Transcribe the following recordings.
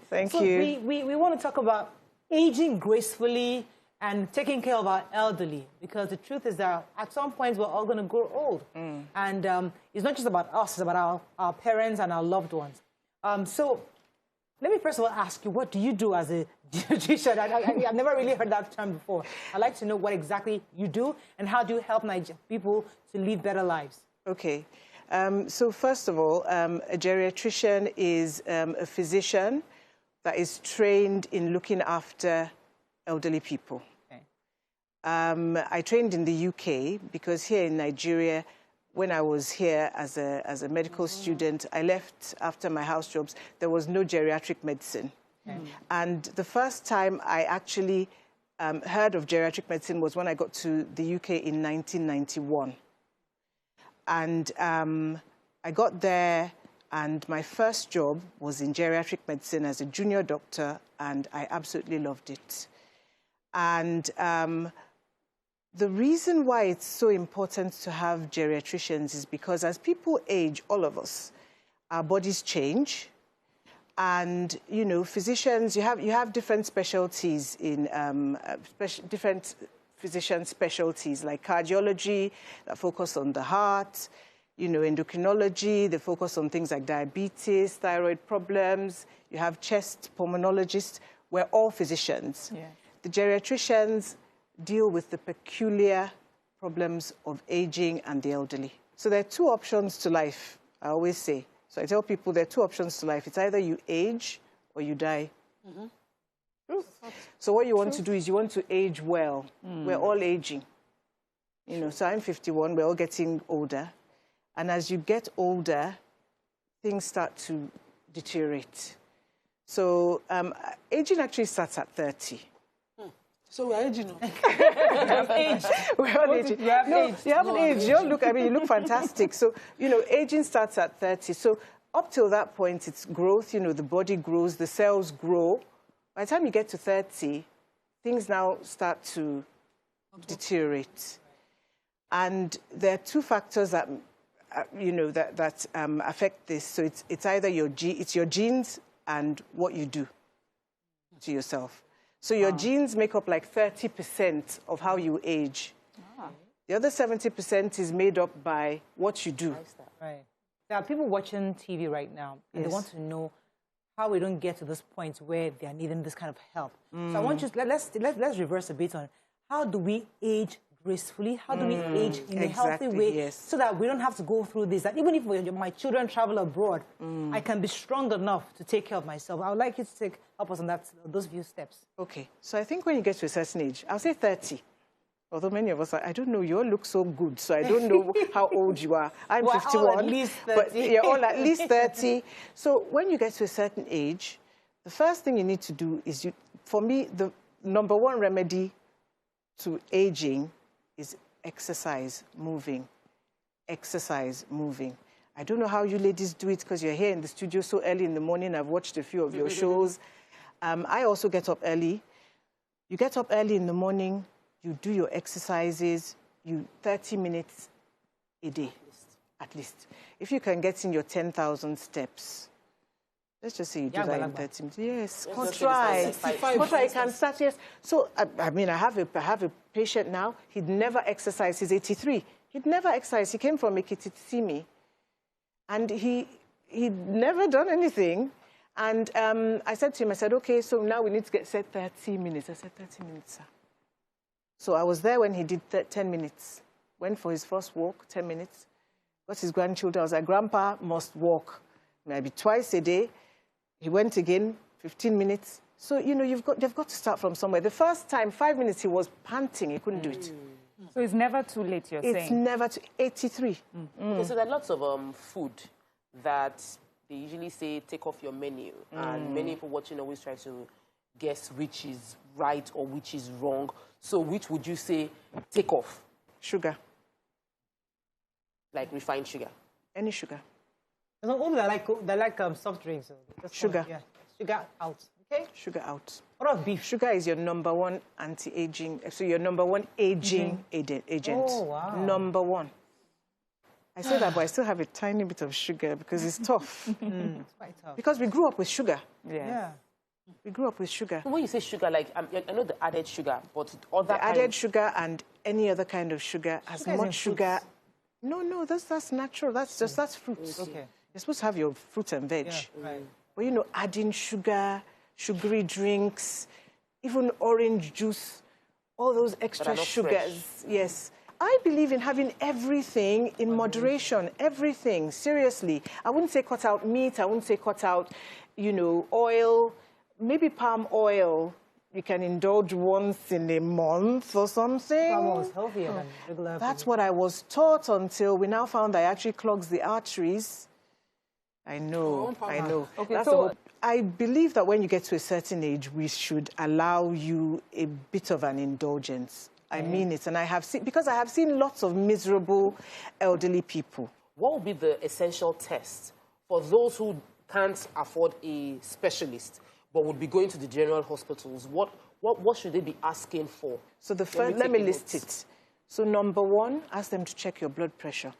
Thank so you. We want to talk about aging gracefully and taking care of our elderly, because the truth is that at some point we're all going to grow old. And it's not just about us, it's about our parents and our loved ones. So let me first of all ask you, what do you do as a geriatrician? I've never really heard that term before. I'd like to know what exactly you do and how do you help people to live better lives? Okay. So first of all, a geriatrician is a physician that is trained in looking after elderly people. Okay. I trained in the UK because here in Nigeria, when I was here as a medical student, I left after my house jobs. There was no geriatric medicine. Okay. And the first time I actually heard of geriatric medicine was when I got to the UK in 1991. And I got there, and my first job was in geriatric medicine as a junior doctor, and I absolutely loved it. And the reason why it's so important to have geriatricians is because as people age, all of us, our bodies change. And, you know, physicians, you have different specialties in different physician specialties like cardiology that focus on the heart, you know, endocrinology, they focus on things like diabetes, thyroid problems. You have chest pulmonologists. We're all physicians. Yeah. The geriatricians deal with the peculiar problems of aging and the elderly. So there are two options to life, I always say. So I tell people there are two options to life. It's either you age or you die. So what you want to do is you want to age well. We're all aging. You know, so I'm 51, we're all getting older. And as you get older, things start to deteriorate. So aging actually starts at 30. So we're aging. You have aged. We're all aging. You haven't aged. You look, I mean, you look fantastic. So, you know, aging starts at 30. So up till that point, it's growth. You know, the body grows, the cells grow. By the time you get to 30, things now start to deteriorate. And there are two factors that, you know, that affect this. So it's either your genes and what you do to yourself. So your genes make up like 30% of how you age. The other 70% is made up by what you do. Right. There are people watching TV right now, and they want to know how we don't get to this point where they are needing this kind of help. So I want you to, let's reverse a bit on how do we age gracefully? How do we age in a healthy way so that we don't have to go through this? That even if my children travel abroad, I can be strong enough to take care of myself. I would like you to help us on those few steps. Okay. So I think when you get to a certain age, I'll say 30. Although many of us, I don't know, you all look so good, so I don't know how old you are. I'm 51. All at least 30. But you're all at least 30. So when you get to a certain age, the first thing you need to do is, for me, the number one remedy to aging is exercise, moving. Exercise, moving. I don't know how you ladies do it because you're here in the studio so early in the morning. I've watched a few of your shows. I also get up early. You get up early in the morning, you do your exercises, 30 minutes a day, at least. If you can get in your 10,000 steps, let's just say you do that in 30 minutes. Yes, try. You can start, yes. So, I mean, I have a patient now. He'd never exercised. He's 83. He'd never exercised. He came from Ekiti to see me. And he'd never done anything. And I said to him, I said, okay, so now we need to set 30 minutes. I said, 30 minutes, sir. So I was there when he did 10 minutes. Went for his first walk, 10 minutes. Got his grandchildren. I was like, Grandpa must walk maybe twice a day. He went again, 15 minutes. So, you know, they've got to start from somewhere. The first time, 5 minutes, he was panting. He couldn't do it. So it's never too late, you're saying? It's never too... 83. Okay, so there are lots of food that they usually say, take off your menu. And many people watching always try to guess which is right or which is wrong. So which would you say take off? Sugar. Like refined sugar? Any sugar. There's only they like soft drinks. Sugar. Sugar out. Okay? Sugar out. What about beef? Sugar is your number one anti-aging, so your number one aging agent. Oh, wow. Number one. I say that, but I still have a tiny bit of sugar because it's tough. It's quite tough. Because we grew up with sugar. Yeah. We grew up with sugar. When you say sugar, like, I know the added sugar, but other the added sugar and any other kind of sugar, as much sugar. No, that's natural. That's fruits. Okay. You're supposed to have your fruit and veg. Yeah, right. But, you know, adding sugar, sugary drinks, even orange juice, all those extra sugars. Fresh. Yes. I believe in having everything in moderation, everything, seriously. I wouldn't say cut out meat. I wouldn't say cut out, you know, oil. Maybe palm oil. You can indulge once in a month or something. Palm oil is healthier than regular. That's what I was taught until we now found that it actually clogs the arteries. I know. Okay, so I believe that when you get to a certain age, we should allow you a bit of an indulgence. I mean it, and I have seen, because I have seen lots of miserable elderly people. What would be the essential test for those who can't afford a specialist but would be going to the general hospitals? What should they be asking for? So the first, let me list it. So number one, ask them to check your blood pressure.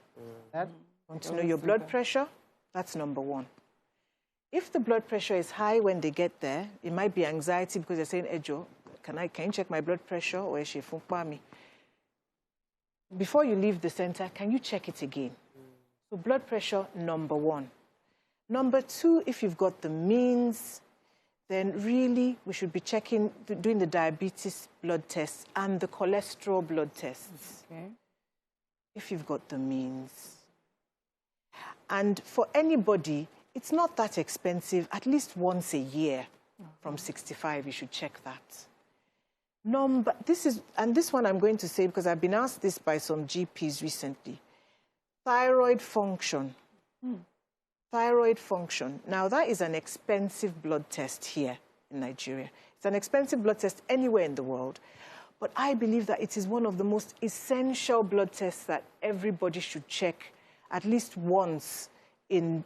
Want to know your blood pressure? That's number one. If the blood pressure is high when they get there, it might be anxiety because they're saying, Ejo, can you check my blood pressure? Or is she me? Before you leave the center, can you check it again? So blood pressure, number one. Number two, if you've got the means, then really we should be doing the diabetes blood tests and the cholesterol blood tests. Okay. If you've got the means. And for anybody, it's not that expensive. At least once a year from 65, you should check that. This one I'm going to say because I've been asked this by some GPs recently. Thyroid function. Thyroid function. Now, that is an expensive blood test here in Nigeria. It's an expensive blood test anywhere in the world. But I believe that it is one of the most essential blood tests that everybody should check at least once in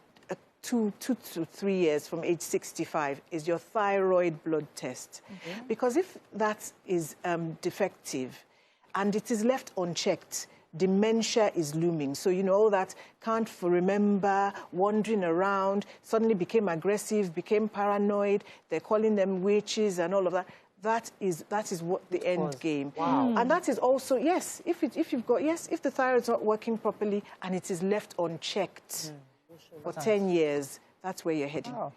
2 to 3 years from age 65 is your thyroid blood test. Because if that is defective and it is left unchecked, dementia is looming. So, you know, all that can't remember, wandering around, suddenly became aggressive, became paranoid, they're calling them witches and all of that. That is what the end game. Wow. And that is also, yes, if the thyroid's not working properly and it is left unchecked for 10 years, that's where you're heading. Wow.